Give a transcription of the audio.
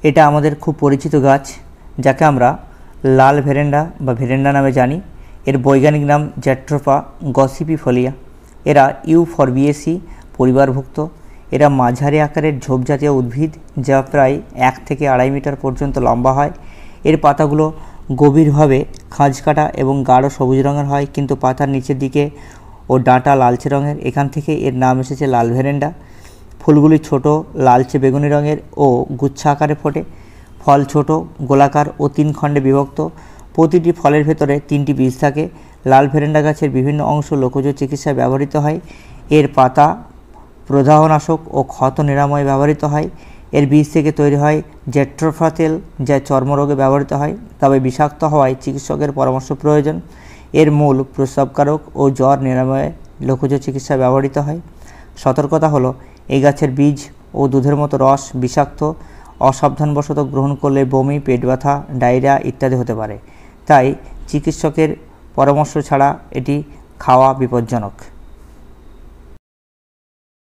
এটা আমাদের খুব পরিচিত গাছ, যাকে আমরা লাল ভেরেন্ডা বা ভেরেন্ডা নামে জানি। এর বৈজ্ঞানিক নাম জ্যাট্রোফা গসিপিফোলিয়া। এরা ইউফরবিয়েসি পরিবারভুক্ত। এরা মাঝারি আকারের ঝোপজাতীয় উদ্ভিদ, যা প্রায় 1 থেকে 2.5 মিটার পর্যন্ত লম্বা হয়। এর পাতাগুলো গভীরভাবে খাঁজকাটা এবং গাঢ় সবুজ রঙের হয়, কিন্তু পাতার নিচের দিকে ও ডাঁটা লালচে রঙের। এখান থেকে এর নাম এসেছে লাল ভেরেন্ডা। ফুলগুলি ছোট, লালচে বেগুনি রঙের ও গুচ্ছা আকারে ফোটে। ফল ছোট, গোলাকার ও 3 খণ্ডে বিভক্ত। প্রতিটি ফলের ভেতরে 3টি বীজ থাকে। লাল ভেরেন্ডা গাছের বিভিন্ন অংশ লোকজ চিকিৎসায় ব্যবহৃত হয়। এর পাতা প্রদাহনাশক ও ক্ষত নিরাময়ে ব্যবহৃত হয়। এর বীজ থেকে তৈরি হয় জ্যাট্রোফা তেল, যা চর্মরোগে ব্যবহৃত হয়, তবে বিষাক্ত হওয়ায় চিকিৎসকের পরামর্শ প্রয়োজন। এর মূল প্রস্রাবকারক ও জ্বর নিরাময়ে লোকজ চিকিৎসায় ব্যবহৃত হয়। সতর্কতা হলো, এই গাছের বীজ ও দুধের মতো রস বিষাক্ত। অসাবধানবশত গ্রহণ করলে বমি, পেট ব্যথা, ডায়রিয়া ইত্যাদি হতে পারে। তাই চিকিৎসকের পরামর্শ ছাড়া এটি খাওয়া বিপজ্জনক।